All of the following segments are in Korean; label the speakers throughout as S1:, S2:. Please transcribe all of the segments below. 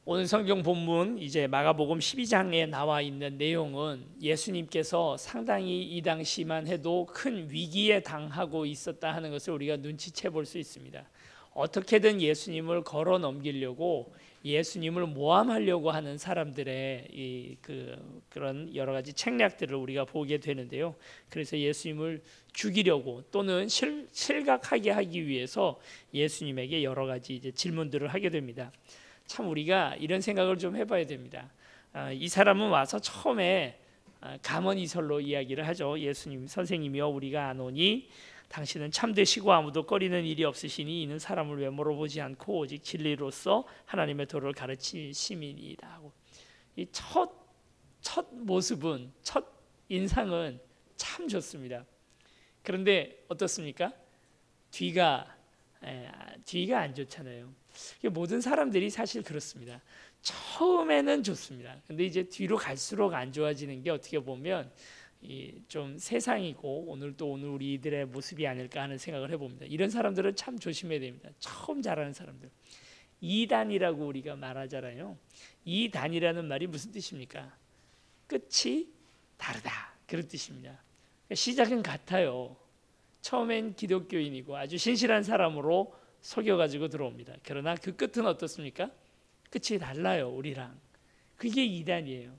S1: 오늘 성경 본문 이제 마가복음 12장에 나와 있는 내용은 예수님께서 상당히 이 당시만 해도 큰 위기에 당하고 있었다 하는 것을 우리가 눈치채 볼 수 있습니다. 어떻게든 예수님을 걸어 넘기려고 예수님을 모함하려고 하는 사람들의 그런 여러 가지 책략들을 우리가 보게 되는데요. 그래서 예수님을 죽이려고 또는 실각하게 하기 위해서 예수님에게 여러 가지 이제 질문들을 하게 됩니다. 참 우리가 이런 생각을 좀 해봐야 됩니다. 이 사람은 와서 처음에 가문이설로 이야기를 하죠. 예수님 선생님이여 우리가 아노니 당신은 참되시고 아무도 꺼리는 일이 없으시니 이는 사람을 외모로 보지 않고 오직 진리로서 하나님의 도를 가르치심이니이다 하고, 이 첫 모습은, 첫 인상은 참 좋습니다. 그런데 어떻습니까? 뒤가 안 좋잖아요. 모든 사람들이 사실 그렇습니다. 처음에는 좋습니다. 근데 이제 뒤로 갈수록 안 좋아지는 게 어떻게 보면 좀 세상이고 오늘 우리들의 모습이 아닐까 하는 생각을 해봅니다. 이런 사람들은 참 조심해야 됩니다. 처음 잘하는 사람들, 이단이라고 우리가 말하잖아요. 이단이라는 말이 무슨 뜻입니까? 끝이 다르다, 그런 뜻입니다. 시작은 같아요. 처음엔 기독교인이고 아주 신실한 사람으로 속여가지고 들어옵니다. 그러나 그 끝은 어떻습니까? 끝이 달라요, 우리랑. 그게 이단이에요.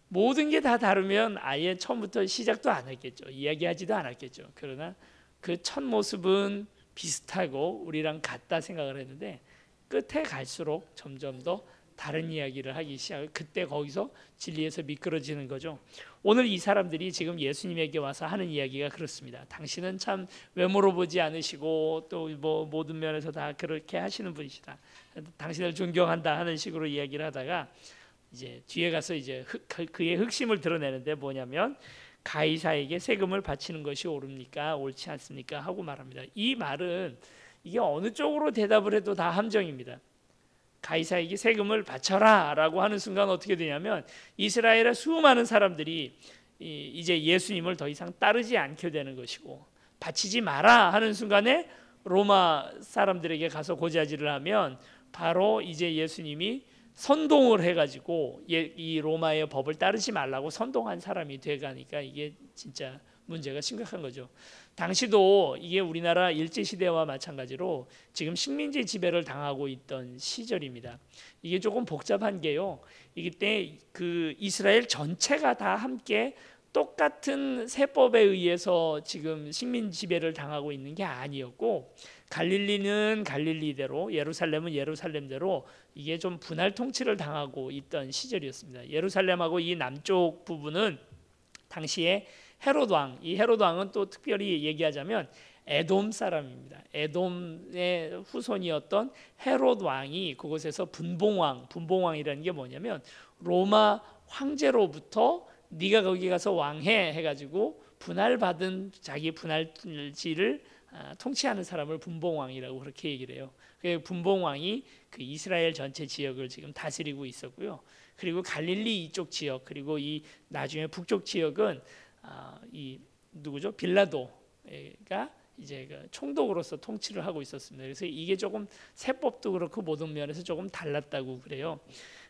S1: 모든 게 다 다르면 아예 처음부터 시작도 안 했겠죠. 이야기하지도 않았겠죠. 그러나 그 첫 모습은 비슷하고 우리랑 같다 생각을 했는데 끝에 갈수록 점점 더 다른 이야기를 하기 시작해요. 그때 거기서 진리에서 미끄러지는 거죠. 오늘 이 사람들이 지금 예수님에게 와서 하는 이야기가 그렇습니다. 당신은 참 외모로 보지 않으시고 또 뭐 모든 면에서 다 그렇게 하시는 분이시다. 당신을 존경한다 하는 식으로 이야기를 하다가 이제 뒤에 가서 이제 그의 흑심을 드러내는데 뭐냐면 가이사에게 세금을 바치는 것이 옳습니까? 옳지 않습니까? 하고 말합니다. 이 말은 이게 어느 쪽으로 대답을 해도 다 함정입니다. 가이사에게 세금을 바쳐라 라고 하는 순간 어떻게 되냐면 이스라엘의 수많은 사람들이 이제 예수님을 더 이상 따르지 않게 되는 것이고, 바치지 마라 하는 순간에 로마 사람들에게 가서 고자질을 하면 바로 이제 예수님이 선동을 해가지고 이 로마의 법을 따르지 말라고 선동한 사람이 돼가니까 이게 진짜 문제가 심각한 거죠. 당시도 이게 우리나라 일제시대와 마찬가지로 지금 식민지 지배를 당하고 있던 시절입니다. 이게 조금 복잡한 게요, 이때 그 이스라엘 전체가 다 함께 똑같은 세법에 의해서 지금 식민 지배를 당하고 있는 게 아니었고, 갈릴리는 갈릴리대로, 예루살렘은 예루살렘대로 이게 좀 분할 통치를 당하고 있던 시절이었습니다. 예루살렘하고 이 남쪽 부분은 당시에 헤롯 왕, 이 헤롯 왕은 또 특별히 얘기하자면 에돔 사람입니다. 에돔의 후손이었던 헤롯 왕이 그곳에서 분봉왕이라는 게 뭐냐면 로마 황제로부터 네가 거기 가서 왕해 해가지고 분할받은 자기 분할지를 통치하는 사람을 분봉왕이라고 그렇게 얘기를 해요. 분봉왕이 그 이스라엘 전체 지역을 지금 다스리고 있었고요. 그리고 갈릴리 이쪽 지역, 그리고 이 나중에 북쪽 지역은 이 누구죠? 빌라도가 이제 그 총독으로서 통치를 하고 있었습니다. 그래서 이게 조금 세법도 그렇고 모든 면에서 조금 달랐다고 그래요.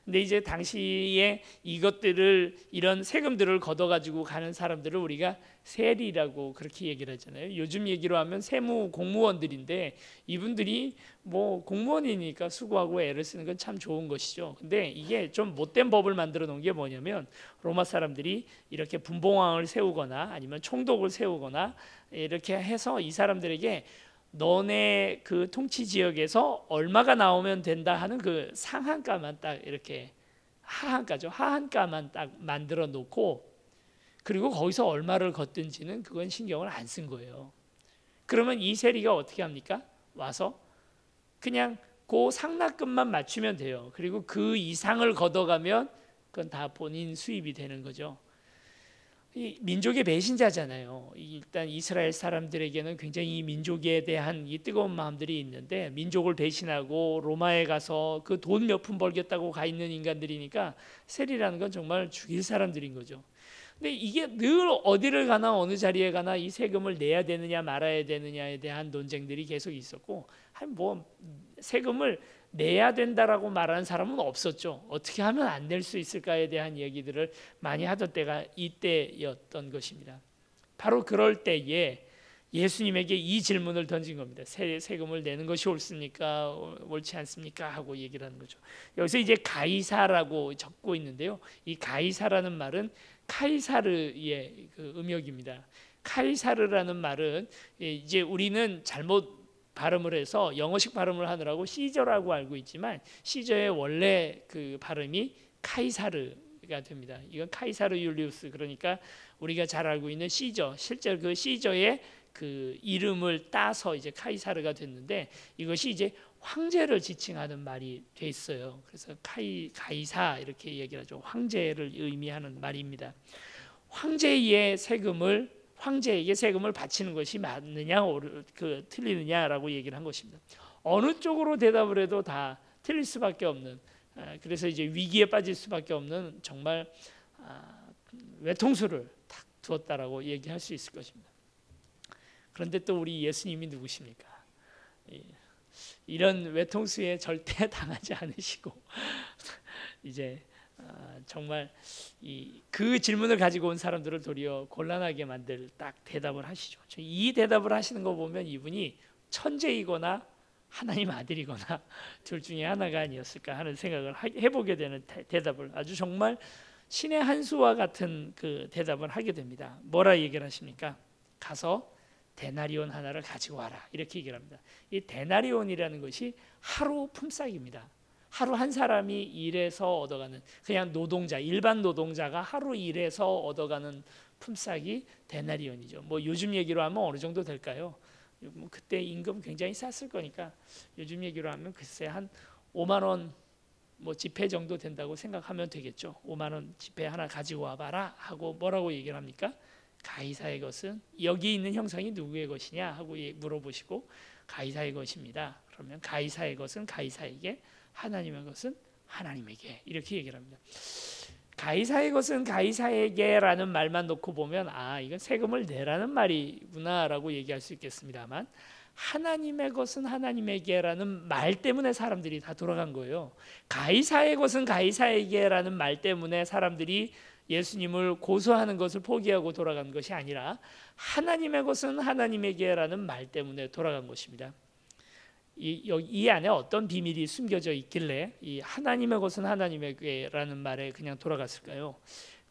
S1: 근데 이제 당시에 이것들을, 이런 세금들을 걷어가지고 가는 사람들을 우리가 세리라고 그렇게 얘기를 하잖아요. 요즘 얘기로 하면 세무 공무원들인데 이분들이 뭐 공무원이니까 수고하고 애를 쓰는 건 참 좋은 것이죠. 근데 이게 좀 못된 법을 만들어 놓은 게 뭐냐면 로마 사람들이 이렇게 분봉왕을 세우거나 아니면 총독을 세우거나 이렇게 해서 이 사람들에게 너네 그 통치 지역에서 얼마가 나오면 된다 하는 그 상한가만 딱 이렇게, 하한가만 딱 만들어 놓고, 그리고 거기서 얼마를 걷든지는 그건 신경을 안 쓴 거예요. 그러면 이 세리가 어떻게 합니까? 와서 그냥 그 상납금만 맞추면 돼요. 그리고 그 이상을 걷어가면 그건 다 본인 수입이 되는 거죠. 이 민족의 배신자잖아요. 일단 이스라엘 사람들에게는 굉장히 이 민족에 대한 이 뜨거운 마음들이 있는데, 민족을 배신하고 로마에 가서 그 돈 몇 푼 벌겠다고 가 있는 인간들이니까 세리라는 건 정말 죽일 사람들인 거죠. 근데 이게 늘 어디를 가나 어느 자리에 가나 이 세금을 내야 되느냐 말아야 되느냐에 대한 논쟁들이 계속 있었고, 뭐 세금을 내야 된다라고 말하는 사람은 없었죠. 어떻게 하면 안 낼 수 있을까에 대한 얘기들을 많이 하던 때가 이때였던 것입니다. 바로 그럴 때에 예수님에게 이 질문을 던진 겁니다. 세금을 내는 것이 옳습니까? 옳지 않습니까? 하고 얘기를 하는 거죠. 여기서 이제 가이사라고 적고 있는데요. 이 가이사라는 말은 카이사르의 그 음역입니다. 카이사르라는 말은 이제 우리는 잘못 발음을 해서 영어식 발음을 하느라고 시저라고 알고 있지만, 시저의 원래 그 발음이 카이사르가 됩니다. 이건 카이사르 율리우스, 그러니까 우리가 잘 알고 있는 시저, 실제로 그 시저의 그 이름을 따서 이제 카이사르가 됐는데, 이것이 이제 황제를 지칭하는 말이 돼 있어요. 그래서 가이사 이렇게 얘기를 하죠. 황제를 의미하는 말입니다. 황제에게 세금을 바치는 것이 맞느냐 틀리느냐라고 얘기를 한 것입니다. 어느 쪽으로 대답을 해도 다 틀릴 수밖에 없는, 그래서 이제 위기에 빠질 수밖에 없는 정말 외통수를 딱 두었다라고 얘기할 수 있을 것입니다. 그런데 또 우리 예수님이 누구십니까? 이런 외통수에 절대 당하지 않으시고 이제 정말 그 질문을 가지고 온 사람들을 도리어 곤란하게 만들 딱 대답을 하시죠. 이 대답을 하시는 거 보면 이분이 천재이거나 하나님 아들이거나 둘 중에 하나가 아니었을까 하는 생각을 해보게 되는 대답을, 아주 정말 신의 한 수와 같은 그 대답을 하게 됩니다. 뭐라 얘기를 하십니까? 가서 데나리온 하나를 가지고 와라, 이렇게 얘기를 합니다. 이 데나리온이라는 것이 하루 품삯입니다. 하루 한 사람이 일해서 얻어가는, 그냥 노동자, 일반 노동자가 하루 일해서 얻어가는 품삯이 데나리온이죠. 뭐 요즘 얘기로 하면 어느 정도 될까요? 뭐 그때 임금 굉장히 쌌을 거니까 요즘 얘기로 하면 글쎄 한 5만 원 뭐 지폐 정도 된다고 생각하면 되겠죠. 5만 원 지폐 하나 가지고 와봐라 하고 뭐라고 얘기를 합니까? 가이사의 것은, 여기 있는 형상이 누구의 것이냐 하고 물어보시고, 가이사의 것입니다. 그러면 가이사의 것은 가이사에게, 하나님의 것은 하나님에게, 이렇게 얘기를 합니다. 가이사의 것은 가이사에게라는 말만 놓고 보면 이건 세금을 내라는 말이구나라고 얘기할 수 있겠습니다만, 하나님의 것은 하나님에게라는 말 때문에 사람들이 다 돌아간 거예요. 가이사의 것은 가이사에게라는 말 때문에 사람들이 예수님을 고소하는 것을 포기하고 돌아간 것이 아니라, 하나님의 것은 하나님에게라는 말 때문에 돌아간 것입니다. 이 안에 어떤 비밀이 숨겨져 있길래 이 하나님의 것은 하나님에게라는 말에 그냥 돌아갔을까요?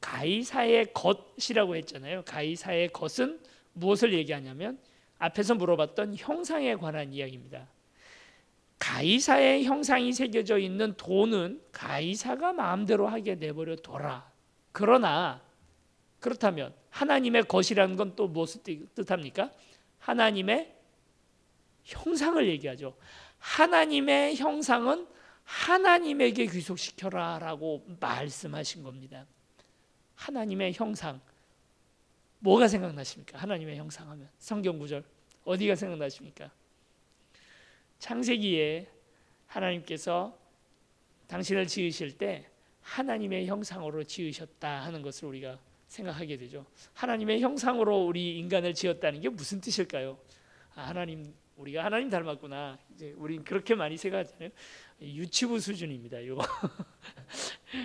S1: 가이사의 것이라고 했잖아요. 가이사의 것은 무엇을 얘기하냐면, 앞에서 물어봤던 형상에 관한 이야기입니다. 가이사의 형상이 새겨져 있는 돈은 가이사가 마음대로 하게 내버려 둬라. 그러나 그렇다면 하나님의 것이라는 건 또 무엇을 뜻합니까? 하나님의 형상을 얘기하죠. 하나님의 형상은 하나님에게 귀속시켜라 라고 말씀하신 겁니다. 하나님의 형상, 뭐가 생각나십니까? 하나님의 형상 하면 성경 구절 어디가 생각나십니까? 창세기에 하나님께서 당신을 지으실 때 하나님의 형상으로 지으셨다 하는 것을 우리가 생각하게 되죠. 하나님의 형상으로 우리 인간을 지었다는 게 무슨 뜻일까요? 하나님, 우리가 하나님 닮았구나. 이제 우린 그렇게 많이 생각하잖아요. 유치부 수준입니다. 이거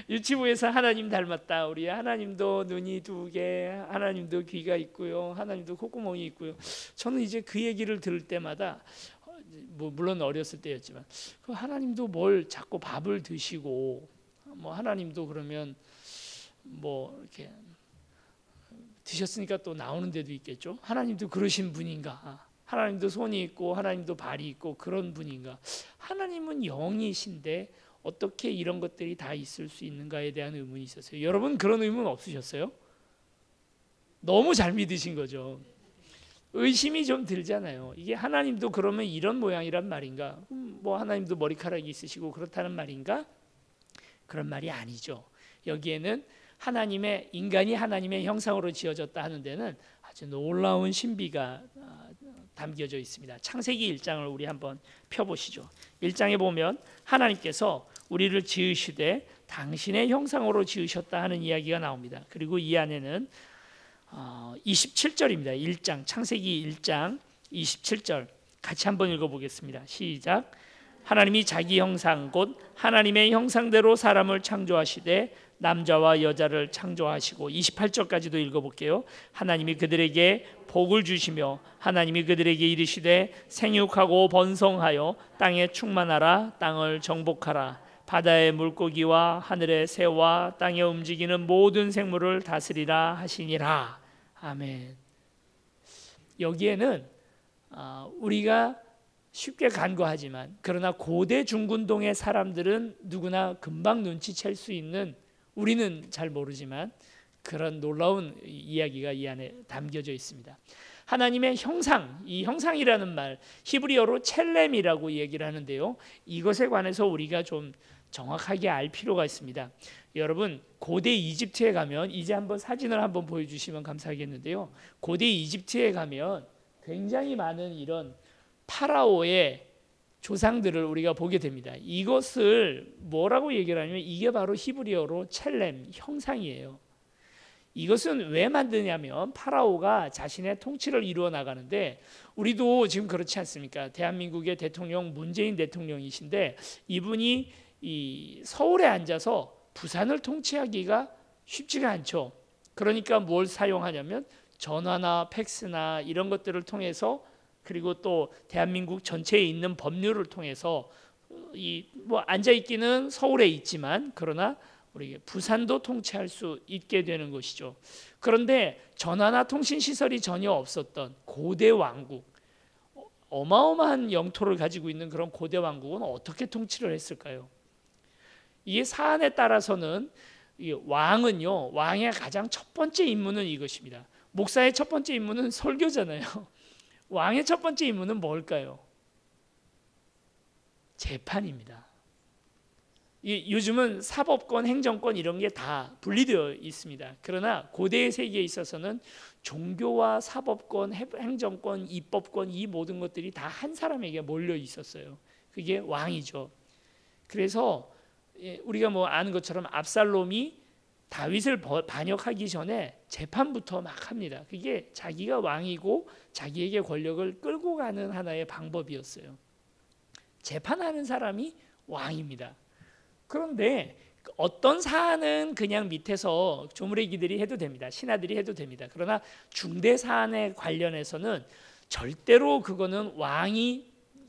S1: 유치부에서 하나님 닮았다. 우리 하나님도 눈이 2개, 하나님도 귀가 있고요, 하나님도 콧구멍이 있고요. 저는 이제 그 얘기를 들을 때마다, 뭐 물론 어렸을 때였지만, 그 하나님도 뭘 자꾸 밥을 드시고, 뭐 하나님도 그러면 뭐 이렇게 드셨으니까 또 나오는 데도 있겠죠. 하나님도 그러신 분인가? 하나님도 손이 있고 하나님도 발이 있고 그런 분인가? 하나님은 영이신데 어떻게 이런 것들이 다 있을 수 있는가에 대한 의문이 있었어요. 여러분 그런 의문 없으셨어요? 너무 잘 믿으신 거죠. 의심이 좀 들잖아요. 이게 하나님도 그러면 이런 모양이란 말인가? 뭐 하나님도 머리카락이 있으시고 그렇다는 말인가? 그런 말이 아니죠. 여기에는 인간이 하나님의 형상으로 지어졌다 하는 데는 아주 놀라운 신비가 담겨져 있습니다. 창세기 1장을 우리 한번 펴보시죠. 1장에 보면 하나님께서 우리를 지으시되 당신의 형상으로 지으셨다 하는 이야기가 나옵니다. 그리고 이 안에는 27절입니다. 1장 창세기 1장 27절 같이 한번 읽어보겠습니다. 시작. 하나님이 자기 형상 곧 하나님의 형상대로 사람을 창조하시되 남자와 여자를 창조하시고 28절까지도 읽어볼게요. 하나님이 그들에게 복을 주시며 하나님이 그들에게 이르시되 생육하고 번성하여 땅에 충만하라 땅을 정복하라 바다의 물고기와 하늘의 새와 땅에 움직이는 모든 생물을 다스리라 하시니라. 아멘. 여기에는 우리가 쉽게 간과하지만 그러나 고대 중군동의 사람들은 누구나 금방 눈치챌 수 있는, 우리는 잘 모르지만 그런 놀라운 이야기가 이 안에 담겨져 있습니다. 하나님의 형상, 이 형상이라는 말 히브리어로 첼렘이라고 얘기를 하는데요, 이것에 관해서 우리가 좀 정확하게 알 필요가 있습니다. 여러분 고대 이집트에 가면, 이제 한번 사진을 한번 보여주시면 감사하겠는데요, 고대 이집트에 가면 굉장히 많은 이런 파라오의 조상들을 우리가 보게 됩니다. 이것을 뭐라고 얘기를 하냐면 이게 바로 히브리어로 첼렘, 형상이에요. 이것은 왜 만드냐면 파라오가 자신의 통치를 이루어 나가는데, 우리도 지금 그렇지 않습니까? 대한민국의 대통령 문재인 대통령이신데 이분이 이 서울에 앉아서 부산을 통치하기가 쉽지가 않죠. 그러니까 뭘 사용하냐면 전화나 팩스나 이런 것들을 통해서, 그리고 또 대한민국 전체에 있는 법률을 통해서 뭐 앉아 있기는 서울에 있지만 그러나 우리 부산도 통치할 수 있게 되는 것이죠. 그런데 전화나 통신 시설이 전혀 없었던 고대 왕국, 어마어마한 영토를 가지고 있는 그런 고대 왕국은 어떻게 통치를 했을까요? 이게 사안에 따라서는 왕은요, 왕의 가장 첫 번째 임무는 이것입니다. 목사의 첫 번째 임무는 설교잖아요. 왕의 첫 번째 임무는 뭘까요? 재판입니다. 요즘은 사법권, 행정권 이런 게 다 분리되어 있습니다. 그러나 고대의 세계에 있어서는 종교와 사법권, 행정권, 입법권, 이 모든 것들이 다 한 사람에게 몰려 있었어요. 그게 왕이죠. 그래서 우리가 뭐 아는 것처럼 압살롬이 다윗을 반역하기 전에 재판부터 막 합니다. 그게 자기가 왕이고 자기에게 권력을 끌고 가는 하나의 방법이었어요. 재판하는 사람이 왕입니다. 그런데 어떤 사안은 그냥 밑에서 조무래기들이 해도 됩니다. 신하들이 해도 됩니다. 그러나 중대 사안에 관련해서는 절대로 그거는 왕이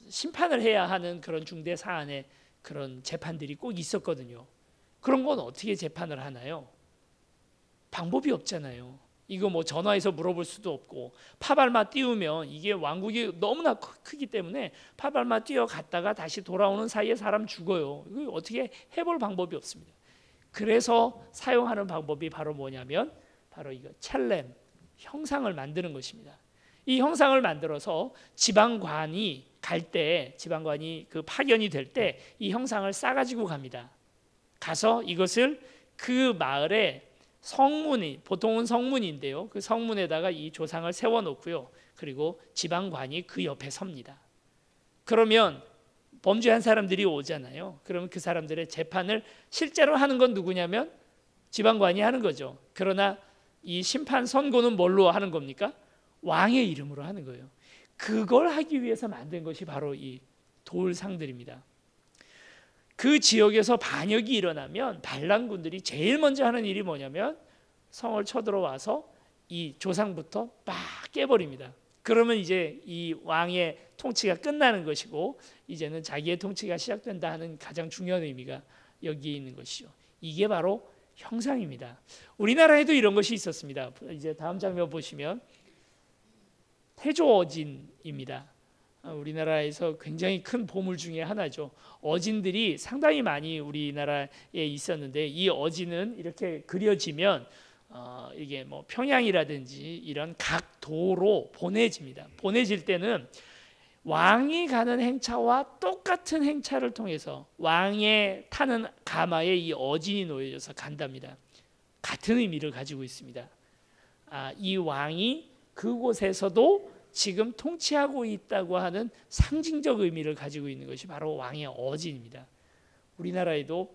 S1: 심판을 해야 하는 그런 중대 사안의 그런 재판들이 꼭 있었거든요. 그런 건 어떻게 재판을 하나요? 방법이 없잖아요. 이거 뭐 전화해서 물어볼 수도 없고, 파발마 띄우면 이게 왕국이 너무나 크기 때문에 파발마 뛰어갔다가 다시 돌아오는 사이에 사람 죽어요. 이거 어떻게 해볼 방법이 없습니다. 그래서 사용하는 방법이 바로 뭐냐면 바로 이거 첼렘, 형상을 만드는 것입니다. 이 형상을 만들어서 지방관이 갈 때, 지방관이 그 파견이 될 때 이 형상을 싸가지고 갑니다. 가서 이것을 그 마을에 성문이, 보통은 성문인데요, 그 성문에다가 이 조상을 세워놓고요, 그리고 지방관이 그 옆에 섭니다. 그러면 범죄한 사람들이 오잖아요. 그러면 그 사람들의 재판을 실제로 하는 건 누구냐면 지방관이 하는 거죠. 그러나 이 심판 선고는 뭘로 하는 겁니까? 왕의 이름으로 하는 거예요. 그걸 하기 위해서 만든 것이 바로 이 돌상들입니다. 그 지역에서 반역이 일어나면 반란군들이 제일 먼저 하는 일이 뭐냐면 성을 쳐들어와서 이 조상부터 막 깨버립니다. 그러면 이제 이 왕의 통치가 끝나는 것이고 이제는 자기의 통치가 시작된다 하는 가장 중요한 의미가 여기에 있는 것이죠. 이게 바로 형상입니다. 우리나라에도 이런 것이 있었습니다. 이제 다음 장면 보시면 태조어진입니다. 우리나라에서 굉장히 큰 보물 중에 하나죠. 어진들이 상당히 많이 우리나라에 있었는데 이 어진은 이렇게 그려지면 이게 뭐 평양이라든지 이런 각 도로 보내집니다. 보내질 때는 왕이 가는 행차와 똑같은 행차를 통해서 왕의 타는 가마에 이 어진이 놓여져서 간답니다. 같은 의미를 가지고 있습니다. 이 왕이 그곳에서도 지금 통치하고 있다고 하는 상징적 의미를 가지고 있는 것이 바로 왕의 어진입니다. 우리나라에도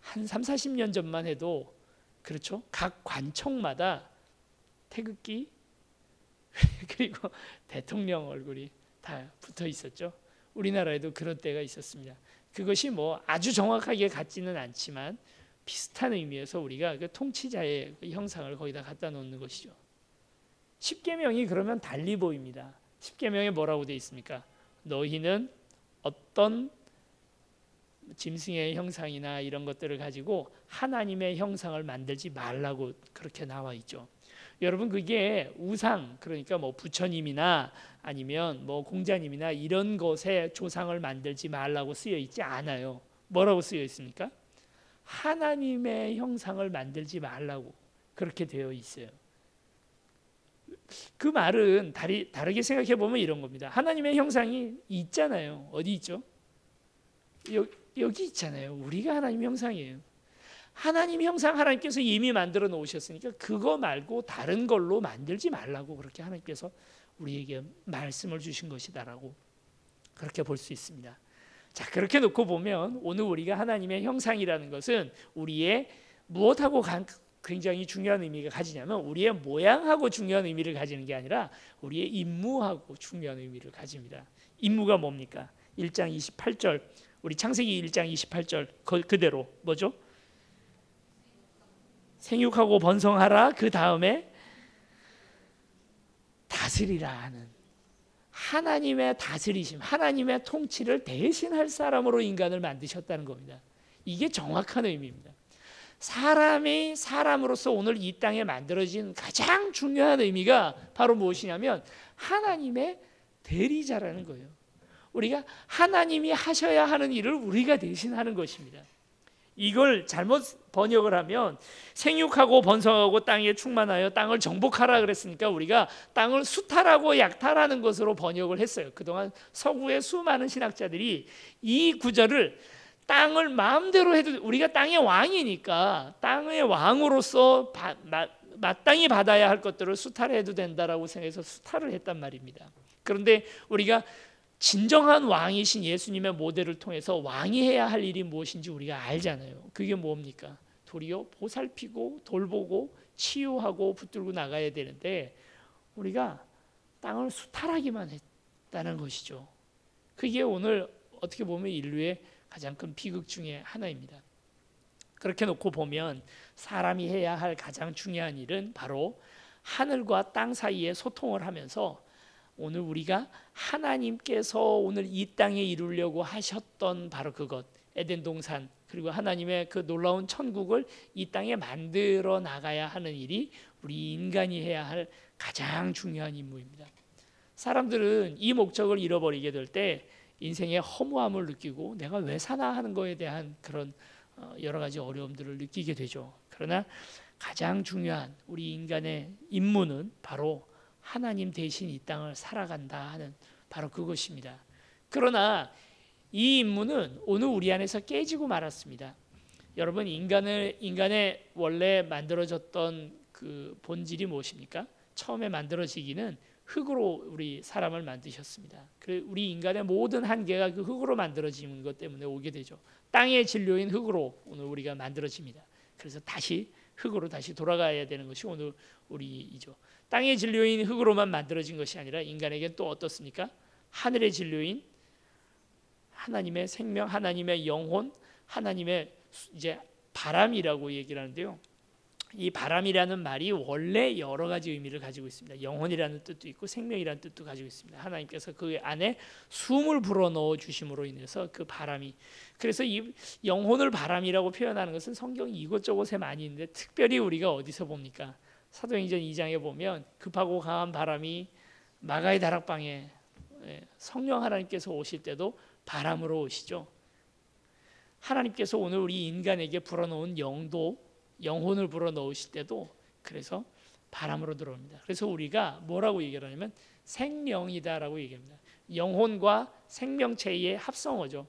S1: 한 3, 40년 전만 해도 그렇죠? 각 관청마다 태극기 그리고 대통령 얼굴이 다 붙어 있었죠. 우리나라에도 그런 때가 있었습니다. 그것이 뭐 아주 정확하게 같지는 않지만 비슷한 의미에서 우리가 그 통치자의 그 형상을 거기다 갖다 놓는 것이죠. 십계명이 그러면 달리 보입니다. 십계명에 뭐라고 되어 있습니까? 너희는 어떤 짐승의 형상이나 이런 것들을 가지고 하나님의 형상을 만들지 말라고 그렇게 나와 있죠. 여러분, 그게 우상, 그러니까 뭐 부처님이나 아니면 뭐 공자님이나 이런 것에 조상을 만들지 말라고 쓰여 있지 않아요. 뭐라고 쓰여 있습니까? 하나님의 형상을 만들지 말라고 그렇게 되어 있어요. 그 말은 다르게 생각해 보면 이런 겁니다. 하나님의 형상이 있잖아요. 어디 있죠? 여기 있잖아요. 우리가 하나님 형상이에요. 하나님 형상 하나님께서 이미 만들어 놓으셨으니까 그거 말고 다른 걸로 만들지 말라고 그렇게 하나님께서 우리에게 말씀을 주신 것이다라고 그렇게 볼 수 있습니다. 자, 그렇게 놓고 보면 오늘 우리가 하나님의 형상이라는 것은 우리의 무엇하고 굉장히 중요한 의미가 가지냐면 우리의 모양하고 중요한 의미를 가지는 게 아니라 우리의 임무하고 중요한 의미를 가집니다. 임무가 뭡니까? 1장 28절, 우리 창세기 1장 28절 그대로 뭐죠? 생육하고 번성하라. 그 다음에 다스리라 하는 하나님의 다스리심, 하나님의 통치를 대신할 사람으로 인간을 만드셨다는 겁니다. 이게 정확한 의미입니다. 사람이 사람으로서 오늘 이 땅에 만들어진 가장 중요한 의미가 바로 무엇이냐면 하나님의 대리자라는 거예요. 우리가 하나님이 하셔야 하는 일을 우리가 대신하는 것입니다. 이걸 잘못 번역을 하면 생육하고 번성하고 땅에 충만하여 땅을 정복하라 그랬으니까 우리가 땅을 수탈하고 약탈하는 것으로 번역을 했어요. 그동안 서구의 수많은 신학자들이 이 구절을 땅을 마음대로 해도 우리가 땅의 왕이니까 땅의 왕으로서 마땅히 받아야 할 것들을 수탈해도 된다라고 생각해서 수탈을 했단 말입니다. 그런데 우리가 진정한 왕이신 예수님의 모델을 통해서 왕이 해야 할 일이 무엇인지 우리가 알잖아요. 그게 뭡니까? 도리어 보살피고 돌보고 치유하고 붙들고 나가야 되는데 우리가 땅을 수탈하기만 했다는 것이죠. 그게 오늘 어떻게 보면 인류의 가장 큰 비극 중에 하나입니다. 그렇게 놓고 보면 사람이 해야 할 가장 중요한 일은 바로 하늘과 땅 사이에 소통을 하면서 오늘 우리가 하나님께서 오늘 이 땅에 이루려고 하셨던 바로 그것, 에덴 동산, 그리고 하나님의 그 놀라운 천국을 이 땅에 만들어 나가야 하는 일이 우리 인간이 해야 할 가장 중요한 임무입니다. 사람들은 이 목적을 잃어버리게 될 때 인생의 허무함을 느끼고 내가 왜 사나 하는 거에 대한 그런 여러 가지 어려움들을 느끼게 되죠. 그러나 가장 중요한 우리 인간의 임무는 바로 하나님 대신 이 땅을 살아간다 하는 바로 그것입니다. 그러나 이 임무는 오늘 우리 안에서 깨지고 말았습니다. 여러분, 인간의 원래 만들어졌던 그 본질이 무엇입니까? 처음에 만들어지기는 흙으로 우리 사람을 만드셨습니다. 우리 인간의 모든 한계가 그 흙으로 만들어진 것 때문에 오게 되죠. 땅의 진료인 흙으로 오늘 우리가 만들어집니다. 그래서 다시 흙으로 다시 돌아가야 되는 것이 오늘 우리이죠. 땅의 진료인 흙으로만 만들어진 것이 아니라 인간에게 또 어떻습니까? 하늘의 진료인 하나님의 생명, 하나님의 영혼, 하나님의 이제 바람이라고 얘기를 하는데요. 이 바람이라는 말이 원래 여러 가지 의미를 가지고 있습니다. 영혼이라는 뜻도 있고 생명이라는 뜻도 가지고 있습니다. 하나님께서 그 안에 숨을 불어넣어 주심으로 인해서 그 바람이, 그래서 이 영혼을 바람이라고 표현하는 것은 성경 이곳저곳에 많이 있는데 특별히 우리가 어디서 봅니까? 사도행전 2장에 보면 급하고 강한 바람이 마가의 다락방에 성령 하나님께서 오실 때도 바람으로 오시죠. 하나님께서 오늘 우리 인간에게 불어넣은 영혼을 불어넣으실 때도 그래서 바람으로 들어옵니다. 그래서 우리가 뭐라고 얘기를 하냐면 생령이다라고 얘기합니다. 영혼과 생명체의 합성어죠.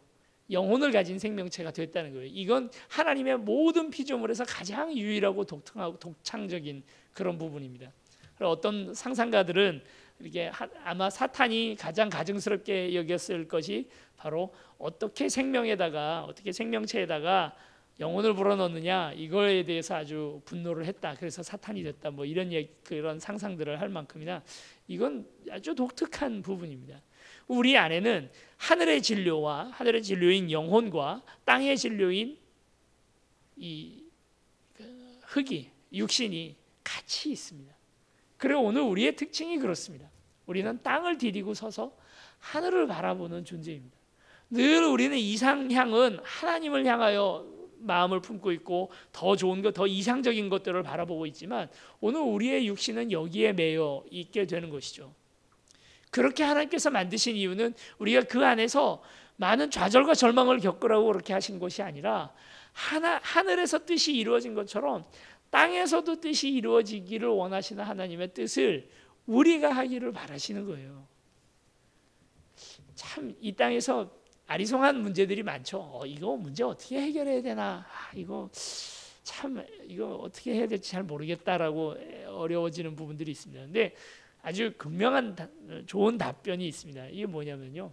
S1: 영혼을 가진 생명체가 됐다는 거예요. 이건 하나님의 모든 피조물에서 가장 유일하고 독특하고 독창적인 그런 부분입니다. 어떤 상상가들은 이렇게 아마 사탄이 가장 가증스럽게 여겼을 것이 바로 어떻게 생명체에다가 영혼을 불어넣느냐 이거에 대해서 아주 분노를 했다. 그래서 사탄이 됐다. 뭐 이런 그런 상상들을 할 만큼이나 이건 아주 독특한 부분입니다. 우리 안에는 하늘의 진료와 하늘의 진료인 영혼과 땅의 진료인 이 흙이 육신이 같이 있습니다. 그리고 오늘 우리의 특징이 그렇습니다. 우리는 땅을 디디고 서서 하늘을 바라보는 존재입니다. 늘 우리는 이상향은 하나님을 향하여 마음을 품고 있고 더 좋은 것, 더 이상적인 것들을 바라보고 있지만 오늘 우리의 육신은 여기에 매여 있게 되는 것이죠. 그렇게 하나님께서 만드신 이유는 우리가 그 안에서 많은 좌절과 절망을 겪으라고 그렇게 하신 것이 아니라 하늘에서 뜻이 이루어진 것처럼 땅에서도 뜻이 이루어지기를 원하시는 하나님의 뜻을 우리가 하기를 바라시는 거예요. 참 이 땅에서 아리송한 문제들이 많죠. 이거 문제 어떻게 해결해야 되나? 이거 어떻게 해야 될지 잘 모르겠다라고 어려워지는 부분들이 있습니다. 근데 아주 극명한 좋은 답변이 있습니다. 이게 뭐냐면요.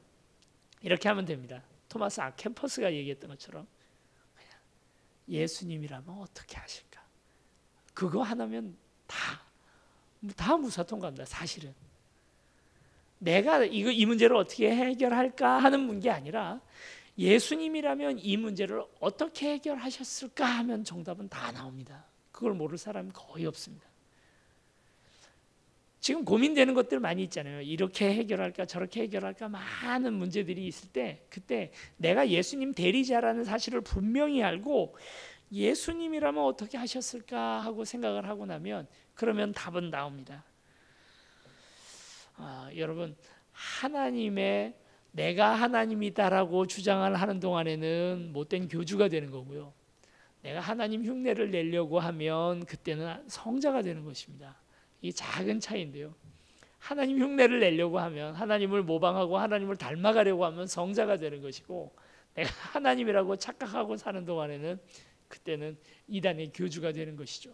S1: 이렇게 하면 됩니다. 토마스 아켐퍼스가 얘기했던 것처럼 예수님이라면 어떻게 하실까? 그거 하나면 다 무사통과입니다. 사실은 내가 이 문제를 어떻게 해결할까 하는 게 아니라 예수님이라면 이 문제를 어떻게 해결하셨을까 하면 정답은 다 나옵니다. 그걸 모를 사람은 거의 없습니다. 지금 고민되는 것들 많이 있잖아요. 이렇게 해결할까 저렇게 해결할까 많은 문제들이 있을 때 그때 내가 예수님 대리자라는 사실을 분명히 알고 예수님이라면 어떻게 하셨을까 하고 생각을 하고 나면 그러면 답은 나옵니다. 여러분 내가 하나님이다라고 주장을 하는 동안에는 못된 교주가 되는 거고요. 내가 하나님 흉내를 내려고 하면 그때는 성자가 되는 것입니다. 이 작은 차이인데요. 하나님 흉내를 내려고 하면 하나님을 모방하고 하나님을 닮아가려고 하면 성자가 되는 것이고 내가 하나님이라고 착각하고 사는 동안에는 그때는 이단의 교주가 되는 것이죠.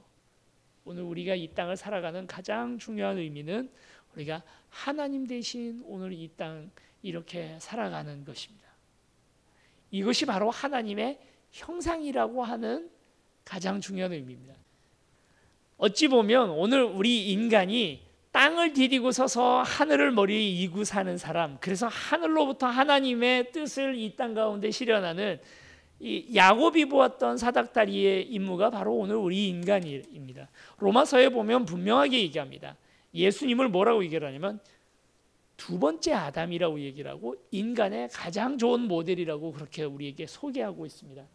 S1: 오늘 우리가 이 땅을 살아가는 가장 중요한 의미는 우리가 하나님 대신 오늘 이 땅 이렇게 살아가는 것입니다. 이것이 바로 하나님의 형상이라고 하는 가장 중요한 의미입니다. 어찌 보면 오늘 우리 인간이 땅을 디디고 서서 하늘을 머리에 이고 사는 사람, 그래서 하늘로부터 하나님의 뜻을 이 땅 가운데 실현하는 이 야곱이 보았던 사닥다리의 임무가 바로 오늘 우리 인간입니다. 로마서에 보면 분명하게 얘기합니다. 예수님을 뭐라고 얘기를 하냐면 두 번째 아담이라고 얘기를 하고 인간의 가장 좋은 모델이라고 그렇게 우리에게 소개하고 있습니다.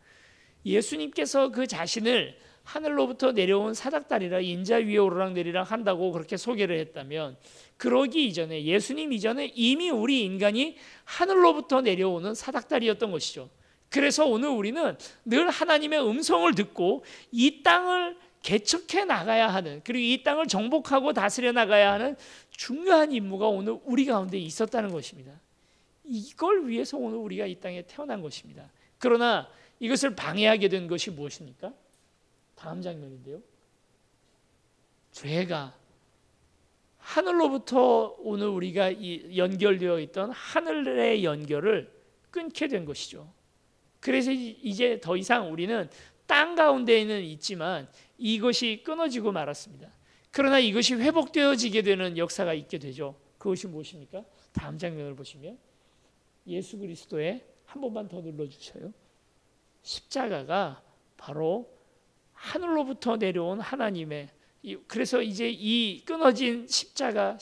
S1: 예수님께서 그 자신을 하늘로부터 내려온 사닥다리라 인자 위에 오르락내리락 한다고 그렇게 소개를 했다면 그러기 이전에 예수님 이전에 이미 우리 인간이 하늘로부터 내려오는 사닥다리였던 것이죠. 그래서 오늘 우리는 늘 하나님의 음성을 듣고 이 땅을 개척해 나가야 하는, 그리고 이 땅을 정복하고 다스려 나가야 하는 중요한 임무가 오늘 우리 가운데 있었다는 것입니다. 이걸 위해서 오늘 우리가 이 땅에 태어난 것입니다. 그러나 이것을 방해하게 된 것이 무엇입니까? 다음 장면인데요. 죄가 하늘로부터 오늘 우리가 연결되어 있던 하늘의 연결을 끊게 된 것이죠. 그래서 이제 더 이상 우리는 땅 가운데에는 있지만 이것이 끊어지고 말았습니다. 그러나 이것이 회복되어지게 되는 역사가 있게 되죠. 그것이 무엇입니까? 다음 장면을 보시면 예수 그리스도의 한 번만 더 눌러주셔요. 십자가가 바로 하늘로부터 내려온 하나님의, 그래서 이제 이 끊어진 십자가,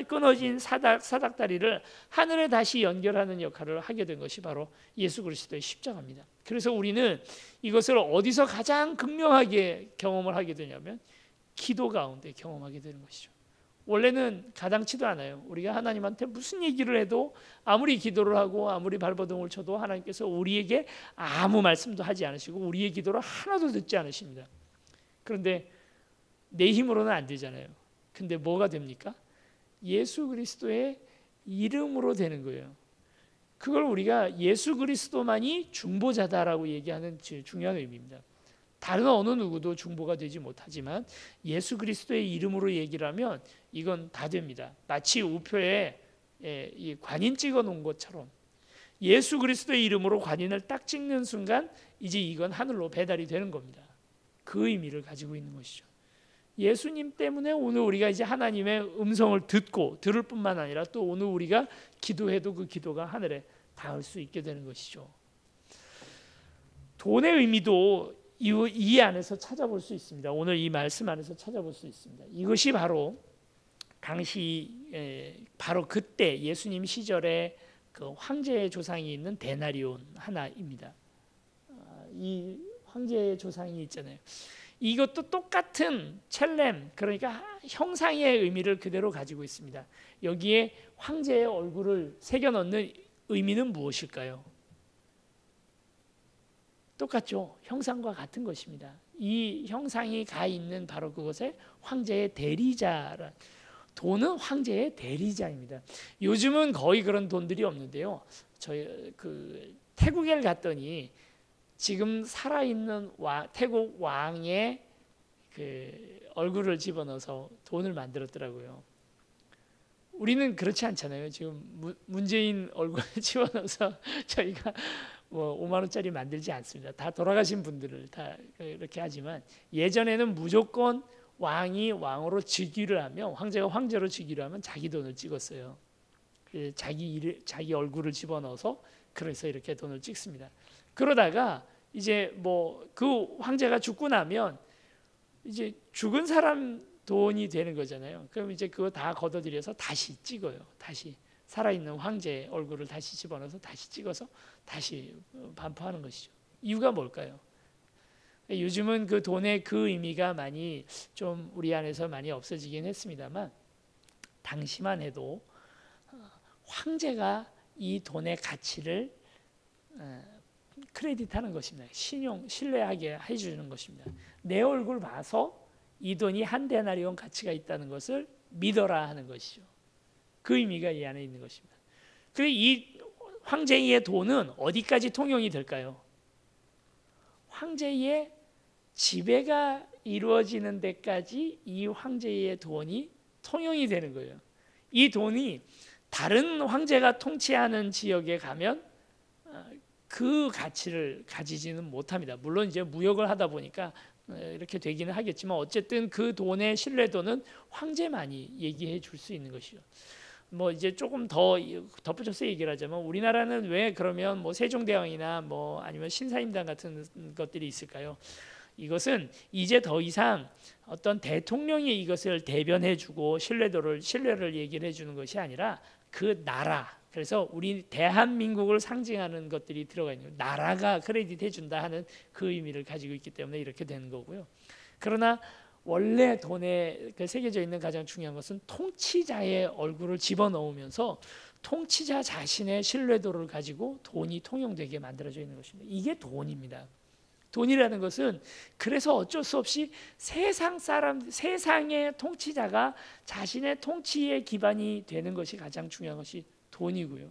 S1: 끊어진 사닥다리를 하늘에 다시 연결하는 역할을 하게 된 것이 바로 예수 그리스도의 십자가입니다. 그래서 우리는 이것을 어디서 가장 극명하게 경험을 하게 되냐면 기도 가운데 경험하게 되는 것이죠. 원래는 가당치도 않아요. 우리가 하나님한테 무슨 얘기를 해도 아무리 기도를 하고 아무리 발버둥을 쳐도 하나님께서 우리에게 아무 말씀도 하지 않으시고 우리의 기도를 하나도 듣지 않으십니다. 그런데 내 힘으로는 안 되잖아요. 근데 뭐가 됩니까? 예수 그리스도의 이름으로 되는 거예요. 그걸 우리가 예수 그리스도만이 중보자다라고 얘기하는 중요한 의미입니다. 다른 어느 누구도 중보가 되지 못하지만 예수 그리스도의 이름으로 얘기를 하면 이건 다 됩니다. 마치 우표에 이 관인 찍어 놓은 것처럼 예수 그리스도의 이름으로 관인을 딱 찍는 순간 이제 이건 하늘로 배달이 되는 겁니다. 그 의미를 가지고 있는 것이죠. 예수님 때문에 오늘 우리가 이제 하나님의 음성을 듣고 들을 뿐만 아니라 또 오늘 우리가 기도해도 그 기도가 하늘에 닿을 수 있게 되는 것이죠. 돈의 의미도 이 안에서 찾아볼 수 있습니다. 오늘 이 말씀 안에서 찾아볼 수 있습니다. 이것이 바로 당시 바로 그때 예수님 시절에 그 황제의 조상이 있는 데나리온 하나입니다. 이 황제의 조상이 있잖아요. 이것도 똑같은 첼렘, 그러니까 형상의 의미를 그대로 가지고 있습니다. 여기에 황제의 얼굴을 새겨 넣는 의미는 무엇일까요? 똑같죠. 형상과 같은 것입니다. 이 형상이 가 있는 바로 그것에 황제의 대리자라. 돈은 황제의 대리자입니다. 요즘은 거의 그런 돈들이 없는데요. 저희 그 태국에 갔더니 지금 살아있는 태국 왕의 그 얼굴을 집어넣어서 돈을 만들었더라고요. 우리는 그렇지 않잖아요. 지금 문재인 얼굴을 집어넣어서 저희가 뭐 5만 원짜리 만들지 않습니다. 다 돌아가신 분들을 다 이렇게 하지만 예전에는 무조건 왕이 왕으로 즉위를 하면 황제가 황제로 즉위를 하면 자기 돈을 찍었어요. 자기 얼굴을 집어넣어서 그래서 이렇게 돈을 찍습니다. 그러다가 이제 뭐 그 황제가 죽고 나면 이제 죽은 사람 돈이 되는 거잖아요. 그럼 이제 그거 다 걷어들여서 다시 찍어요. 다시 살아있는 황제의 얼굴을 다시 집어넣어서 다시 찍어서 다시 반포하는 것이죠. 이유가 뭘까요? 요즘은 그 돈의 그 의미가 많이 좀 우리 안에서 많이 없어지긴 했습니다만 당시만 해도 황제가 이 돈의 가치를 크레딧하는 것입니다. 신뢰하게 해주는 것입니다. 내 얼굴 봐서 이 돈이 한 데나리온 가치가 있다는 것을 믿어라 하는 것이죠. 그 의미가 이 안에 있는 것입니다. 그리고 이 황제의 돈은 어디까지 통용이 될까요? 황제의 지배가 이루어지는 데까지 이 황제의 돈이 통용이 되는 거예요. 이 돈이 다른 황제가 통치하는 지역에 가면 그 가치를 가지지는 못합니다. 물론 이제 무역을 하다 보니까 이렇게 되기는 하겠지만 어쨌든 그 돈의 신뢰도는 황제만이 얘기해 줄 수 있는 것이죠. 뭐 이제 조금 더 덧붙여서 얘기를 하자면 우리나라는 왜 그러면 뭐 세종대왕이나 뭐 아니면 신사임당 같은 것들이 있을까요? 이것은 이제 더 이상 어떤 대통령이 이것을 대변해주고 신뢰를 얘기를 해주는 것이 아니라 그 나라, 그래서 우리 대한민국을 상징하는 것들이 들어가 있는 거예요. 나라가 크레딧 해준다 하는 그 의미를 가지고 있기 때문에 이렇게 되는 거고요. 그러나 원래 돈에 새겨져 있는 가장 중요한 것은 통치자의 얼굴을 집어넣으면서 통치자 자신의 신뢰도를 가지고 돈이 통용되게 만들어져 있는 것입니다. 이게 돈입니다. 돈이라는 것은 그래서 어쩔 수 없이 세상의 통치자가 자신의 통치의 기반이 되는 것이 가장 중요한 것이 돈이고요.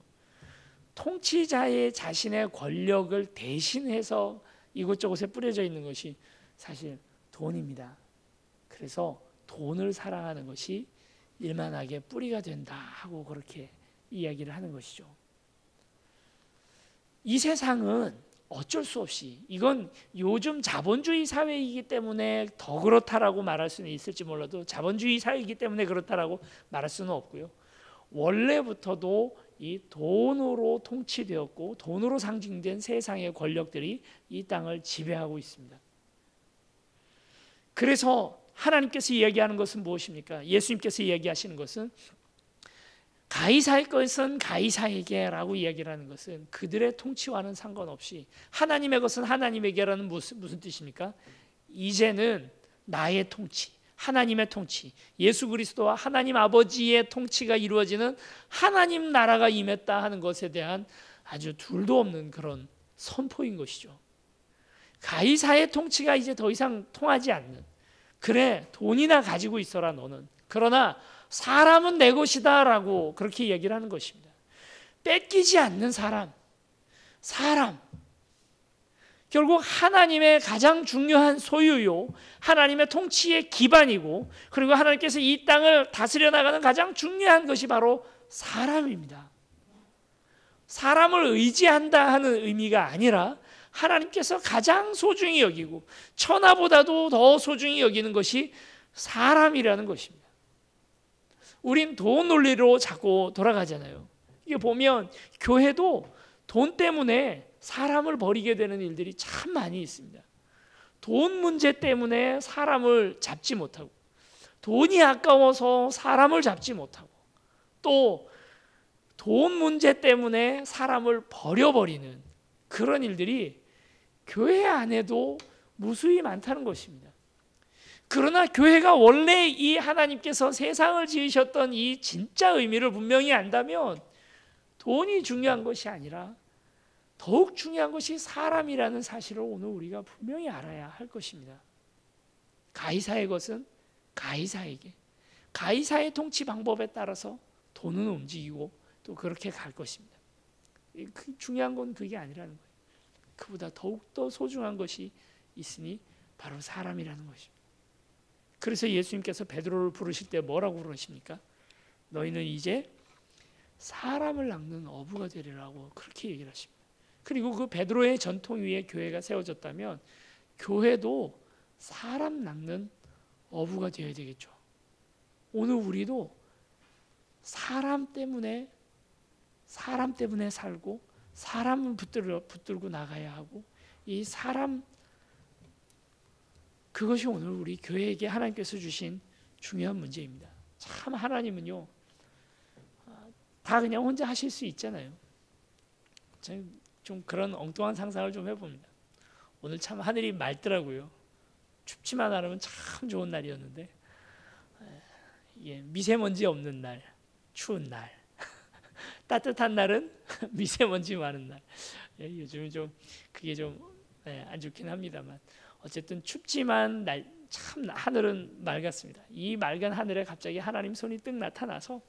S1: 통치자의 자신의 권력을 대신해서 이곳저곳에 뿌려져 있는 것이 사실 돈입니다. 그래서 돈을 사랑하는 것이 일만하게 뿌리가 된다 하고 그렇게 이야기를 하는 것이죠. 이 세상은 어쩔 수 없이 이건 요즘 자본주의 사회이기 때문에 더 그렇다라고 말할 수는 있을지 몰라도 자본주의 사회이기 때문에 그렇다라고 말할 수는 없고요. 원래부터도 이 돈으로 통치되었고 돈으로 상징된 세상의 권력들이 이 땅을 지배하고 있습니다. 그래서 하나님께서 이야기하는 것은 무엇입니까? 예수님께서 이야기하시는 것은 가이사의 것은 가이사에게라고 이야기를 하는 것은 그들의 통치와는 상관없이 하나님의 것은 하나님에게라는 무슨 뜻입니까? 이제는 나의 통치, 하나님의 통치, 예수 그리스도와 하나님 아버지의 통치가 이루어지는 하나님 나라가 임했다 하는 것에 대한 아주 둘도 없는 그런 선포인 것이죠. 가이사의 통치가 이제 더 이상 통하지 않는, 그래 돈이나 가지고 있어라 너는, 그러나 사람은 내 것이다 라고 그렇게 얘기를 하는 것입니다. 뺏기지 않는 사람, 결국 하나님의 가장 중요한 소유요, 하나님의 통치의 기반이고, 그리고 하나님께서 이 땅을 다스려 나가는 가장 중요한 것이 바로 사람입니다. 사람을 의지한다 하는 의미가 아니라 하나님께서 가장 소중히 여기고 천하보다도 더 소중히 여기는 것이 사람이라는 것입니다. 우린 돈 논리로 자꾸 돌아가잖아요. 이게 보면 교회도 돈 때문에 사람을 버리게 되는 일들이 참 많이 있습니다. 돈 문제 때문에 사람을 잡지 못하고, 돈이 아까워서 사람을 잡지 못하고, 또 돈 문제 때문에 사람을 버려버리는 그런 일들이 교회 안에도 무수히 많다는 것입니다. 그러나 교회가 원래 이 하나님께서 세상을 지으셨던 이 진짜 의미를 분명히 안다면 돈이 중요한 것이 아니라 더욱 중요한 것이 사람이라는 사실을 오늘 우리가 분명히 알아야 할 것입니다. 가이사의 것은 가이사에게, 가이사의 통치 방법에 따라서 돈은 움직이고 또 그렇게 갈 것입니다. 중요한 건 그게 아니라는 거예요. 그보다 더욱더 소중한 것이 있으니 바로 사람이라는 것입니다. 그래서 예수님께서 베드로를 부르실 때 뭐라고 그러십니까? 너희는 이제 사람을 낚는 어부가 되리라고 그렇게 얘기를 하십니다. 그리고 그 베드로의 전통 위에 교회가 세워졌다면 교회도 사람 낚는 어부가 되어야 되겠죠. 오늘 우리도 사람 때문에 살고 사람을 붙들고 나가야 하고, 이 사람, 그것이 오늘 우리 교회에게 하나님께서 주신 중요한 문제입니다. 참 하나님은요 다 그냥 혼자 하실 수 있잖아요. 좀 그런 엉뚱한 상상을 좀 해봅니다. 오늘 참 하늘이 맑더라고요. 춥지만 않으면 참 좋은 날이었는데, 미세먼지 없는 날, 추운 날, 따뜻한 날은 미세먼지 많은 날. 요즘은 좀 그게 좀 안 좋긴 합니다만, 어쨌든 춥지만 참 하늘은 맑았습니다. 이 맑은 하늘에 갑자기 하나님 손이 뜩 나타나서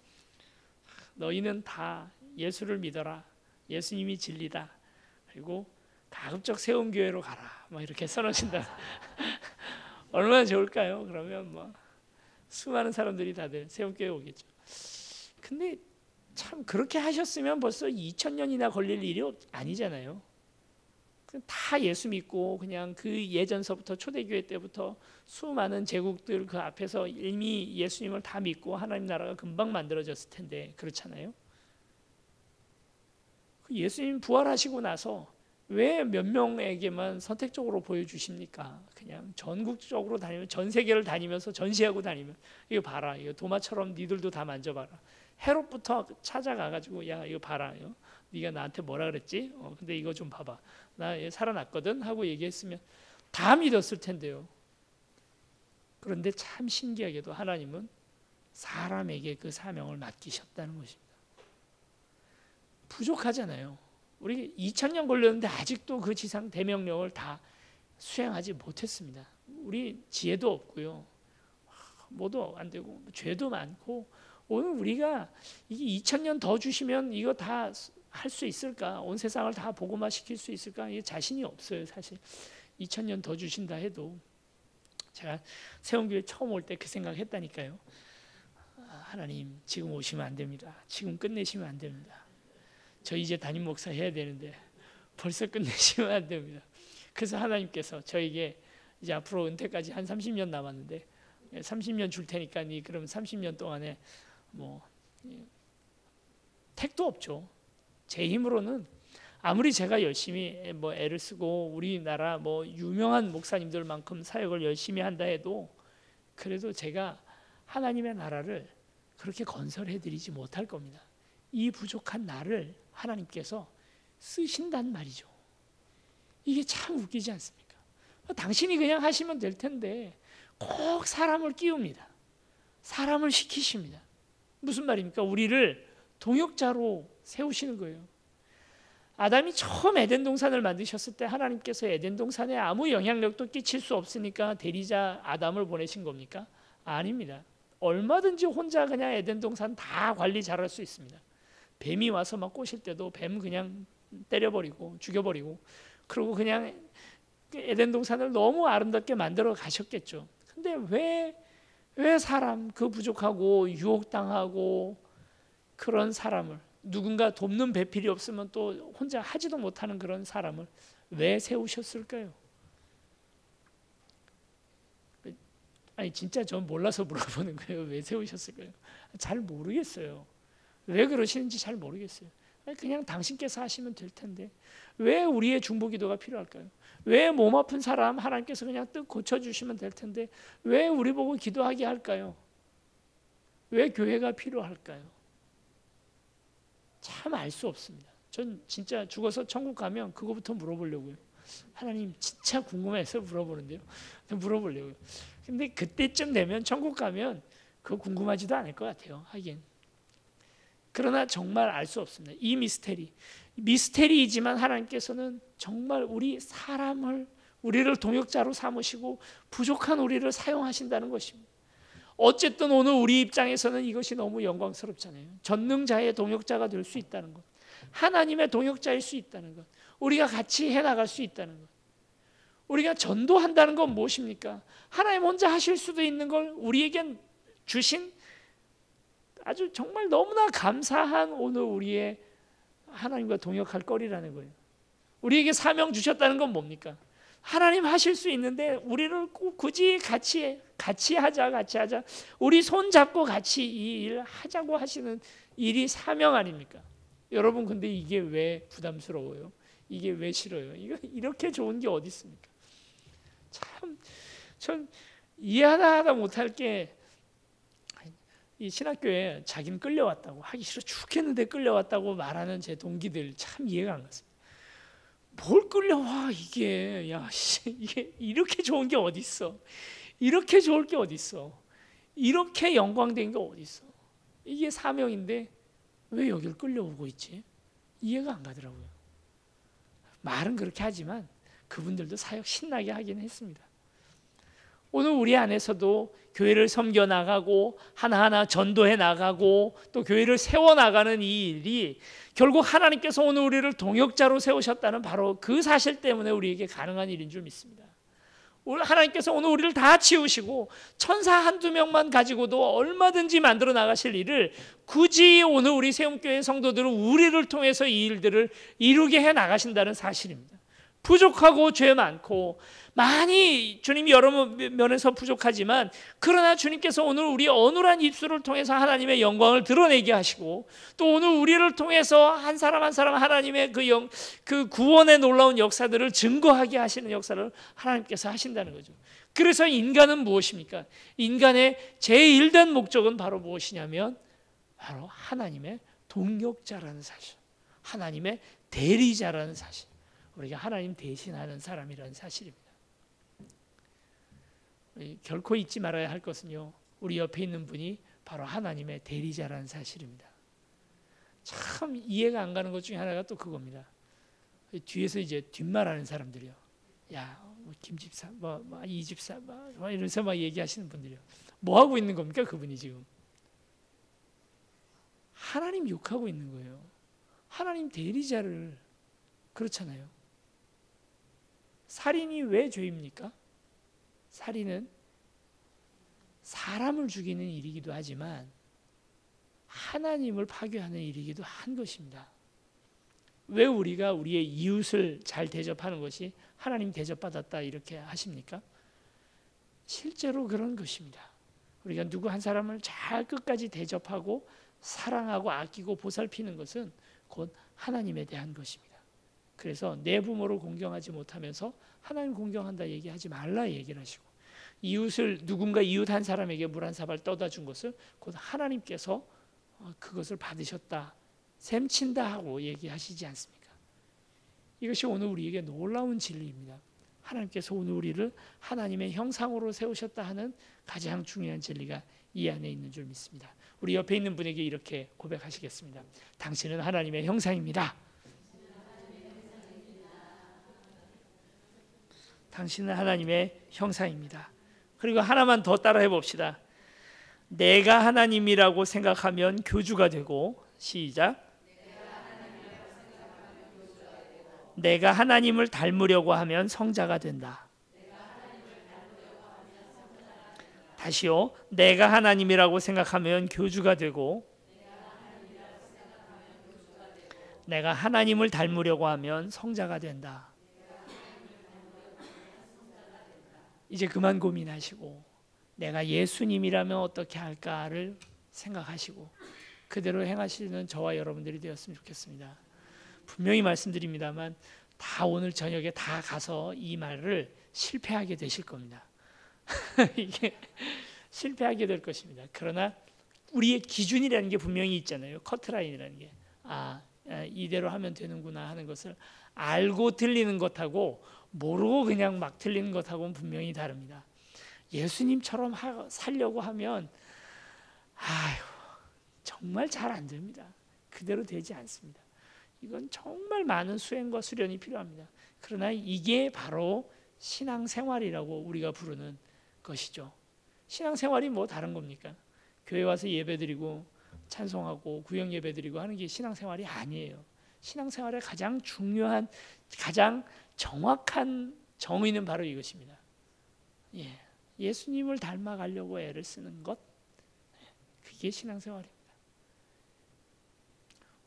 S1: 너희는 다 예수를 믿어라, 예수님이 진리다, 그리고 가급적 세움교회로 가라, 뭐 이렇게 써놓으신다. 얼마나 좋을까요? 그러면 수많은 사람들이 다들 세움교회 오겠죠. 근데 참 그렇게 하셨으면 벌써 2000년이나 걸릴 일이 아니잖아요. 다 예수 믿고 그냥 그 예전서부터 초대교회 때부터 수많은 제국들 그 앞에서 이미 예수님을 다 믿고 하나님 나라가 금방 만들어졌을 텐데, 그렇잖아요. 예수님 부활하시고 나서 왜 몇 명에게만 선택적으로 보여주십니까? 그냥 전국적으로 다니면, 전 세계를 다니면서 전시하고 다니면, 이거 봐라, 이거 도마처럼 니들도 다 만져봐라. 헤롯부터 찾아가가지고, 야 이거 봐라, 네가 나한테 뭐라 그랬지? 근데 이거 좀 봐봐, 나 살아났거든 하고 얘기했으면 다 믿었을 텐데요. 그런데 참 신기하게도 하나님은 사람에게 그 사명을 맡기셨다는 것입니다. 부족하잖아요. 우리 2000년 걸렸는데 아직도 그 지상 대명령을 다 수행하지 못했습니다. 우리 지혜도 없고요, 뭐도 안 되고 죄도 많고, 오늘 우리가 이게 2000년 더 주시면 이거 다 할 수 있을까? 온 세상을 다 복음화 시킬 수 있을까? 이게 자신이 없어요. 사실 2000년 더 주신다 해도. 제가 세운교회 처음 올 때 그 생각했다니까요. 하나님 지금 오시면 안 됩니다. 지금 끝내시면 안 됩니다. 저 이제 담임 목사 해야 되는데 벌써 끝내시면 안 됩니다. 그래서 하나님께서 저에게 이제 앞으로 은퇴까지 한 30년 남았는데 30년 줄 테니까 그럼 30년 동안에 택도 없죠. 제 힘으로는 아무리 제가 열심히 애를 쓰고 우리나라 유명한 목사님들만큼 사역을 열심히 한다 해도 그래도 제가 하나님의 나라를 그렇게 건설해 드리지 못할 겁니다. 이 부족한 나를 하나님께서 쓰신단 말이죠. 이게 참 웃기지 않습니까? 당신이 그냥 하시면 될 텐데 꼭 사람을 끼웁니다. 사람을 시키십니다. 무슨 말입니까? 우리를 동역자로 세우시는 거예요. 아담이 처음 에덴 동산을 만드셨을 때 하나님께서 에덴 동산에 아무 영향력도 끼칠 수 없으니까 대리자 아담을 보내신 겁니까? 아닙니다. 얼마든지 혼자 그냥 에덴 동산 다 관리 잘할 수 있습니다. 뱀이 와서 막 꼬실 때도 뱀 그냥 때려버리고 죽여버리고, 그리고 그냥 에덴 동산을 너무 아름답게 만들어 가셨겠죠. 근데 왜 사람, 그 부족하고 유혹당하고 그런 사람을, 누군가 돕는 배필이 없으면 또 혼자 하지도 못하는 그런 사람을 왜 세우셨을까요? 아니 진짜 전 몰라서 물어보는 거예요. 왜 세우셨을까요? 잘 모르겠어요. 왜 그러시는지 잘 모르겠어요. 그냥 당신께서 하시면 될 텐데 왜 우리의 중보기도가 필요할까요? 왜 몸 아픈 사람 하나님께서 그냥 뜻 고쳐주시면 될 텐데 왜 우리 보고 기도하게 할까요? 왜 교회가 필요할까요? 참 알 수 없습니다. 전 진짜 죽어서 천국 가면 그거부터 물어보려고요. 하나님 진짜 궁금해서 물어보는데요. 물어보려고요. 근데 그때쯤 되면 천국 가면 그거 궁금하지도 않을 것 같아요. 하긴. 그러나 정말 알 수 없습니다. 이 미스테리이지만 하나님께서는 정말 우리 사람을 우리를 동역자로 삼으시고 부족한 우리를 사용하신다는 것입니다. 어쨌든 오늘 우리 입장에서는 이것이 너무 영광스럽잖아요. 전능자의 동역자가 될 수 있다는 것, 하나님의 동역자일 수 있다는 것, 우리가 같이 해나갈 수 있다는 것. 우리가 전도한다는 건 무엇입니까? 하나님 혼자 하실 수도 있는 걸 우리에게 주신 아주 정말 너무나 감사한 오늘 우리의 하나님과 동역할 거리라는 거예요. 우리에게 사명 주셨다는 건 뭡니까? 하나님 하실 수 있는데 우리를 꼭 굳이 같이 하자. 우리 손 잡고 같이 이 일 하자고 하시는 일이 사명 아닙니까? 여러분 근데 이게 왜 부담스러워요? 이게 왜 싫어요? 이렇게 좋은 게 어디 있습니까? 참 전 이해하다 못할 게 이 신학교에 자기는 끌려왔다고 하기 싫어 죽겠는데 끌려왔다고 말하는 제 동기들 참 이해가 안 갔습니다. 뭘 끌려와 이게 이게 이렇게 좋은 게 어디 있어? 이렇게 좋을 게 어디 있어? 이렇게 영광된 게 어디 있어? 이게 사명인데 왜 여길 끌려오고 있지? 이해가 안 가더라고요. 말은 그렇게 하지만 그분들도 사역 신나게 하긴 했습니다. 오늘 우리 안에서도 교회를 섬겨 나가고 하나하나 전도해 나가고 또 교회를 세워 나가는 이 일이 결국 하나님께서 오늘 우리를 동역자로 세우셨다는 바로 그 사실 때문에 우리에게 가능한 일인 줄 믿습니다. 하나님께서 오늘 우리를 다 치우시고 천사 한두 명만 가지고도 얼마든지 만들어 나가실 일을 굳이 오늘 우리 세움교회 성도들은 우리를 통해서 이 일들을 이루게 해 나가신다는 사실입니다. 부족하고 죄 많고 많이 주님이 여러 면에서 부족하지만 그러나 주님께서 오늘 우리 어눌한 입술을 통해서 하나님의 영광을 드러내게 하시고 또 오늘 우리를 통해서 한 사람 한 사람 하나님의 그 구원의 놀라운 역사들을 증거하게 하시는 역사를 하나님께서 하신다는 거죠. 그래서 인간은 무엇입니까? 인간의 제1된 목적은 바로 무엇이냐면 바로 하나님의 동역자라는 사실, 하나님의 대리자라는 사실, 우리가 하나님 대신하는 사람이라는 사실입니다. 결코 잊지 말아야 할 것은요, 우리 옆에 있는 분이 바로 하나님의 대리자라는 사실입니다. 참 이해가 안 가는 것 중에 하나가 또 그겁니다. 뒤에서 이제 뒷말하는 사람들이요. 야, 김 집사, 이 집사, 이러면서 막 얘기하시는 분들이요. 뭐 하고 있는 겁니까, 그분이 지금? 하나님 욕하고 있는 거예요. 하나님 대리자를. 그렇잖아요. 살인이 왜 죄입니까? 살인은 사람을 죽이는 일이기도 하지만 하나님을 파괴하는 일이기도 한 것입니다. 왜 우리가 우리의 이웃을 잘 대접하는 것이 하나님 대접받았다 이렇게 하십니까? 실제로 그런 것입니다. 우리가 누구 한 사람을 잘 끝까지 대접하고 사랑하고 아끼고 보살피는 것은 곧 하나님에 대한 것입니다. 그래서 내 부모를 공경하지 못하면서 하나님 공경한다 얘기하지 말라 얘기를 하시고, 이웃을 누군가 이웃 한 사람에게 물 한 사발 떠다 준 것을 곧 하나님께서 그것을 받으셨다, 셈친다 하고 얘기하시지 않습니까? 이것이 오늘 우리에게 놀라운 진리입니다. 하나님께서 오늘 우리를 하나님의 형상으로 세우셨다 하는 가장 중요한 진리가 이 안에 있는 줄 믿습니다. 우리 옆에 있는 분에게 이렇게 고백하시겠습니다. 당신은 하나님의 형상입니다. 당신은 하나님의 형상입니다. 그리고 하나만 더 따라해 봅시다. 내가 하나님이라고 생각하면 교주가 되고, 시작. 내가 하나님을 닮으려고 하면 성자가 된다. 다시요. 내가 하나님이라고 생각하면 교주가 되고, 내가 하나님을 닮으려고 하면 성자가 된다. 이제 그만 고민하시고 내가 예수님이라면 어떻게 할까를 생각하시고 그대로 행하시는 저와 여러분들이 되었으면 좋겠습니다. 분명히 말씀드립니다만 다 오늘 저녁에 다 가서 이 말을 실패하게 되실 겁니다. 이게 실패하게 될 것입니다. 그러나 우리의 기준이라는 게 분명히 있잖아요. 커트라인이라는 게. 이대로 하면 되는구나 하는 것을 알고 틀리는 것하고 모르고 그냥 막 틀리는 것하고는 분명히 다릅니다. 예수님처럼 살려고 하면 정말 잘 안 됩니다. 그대로 되지 않습니다. 이건 정말 많은 수행과 수련이 필요합니다. 그러나 이게 바로 신앙생활이라고 우리가 부르는 것이죠. 신앙생활이 뭐 다른 겁니까? 교회 와서 예배드리고 찬송하고 구역 예배드리고 하는 게 신앙생활이 아니에요. 신앙생활의 가장 중요한 가장 정확한 정의는 바로 이것입니다. 예수님을 닮아가려고 애를 쓰는 것, 그게 신앙생활입니다.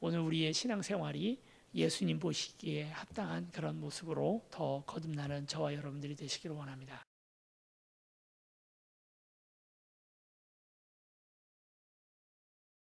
S1: 오늘 우리의 신앙생활이 예수님 보시기에 합당한 그런 모습으로 더 거듭나는 저와 여러분들이 되시기를 원합니다.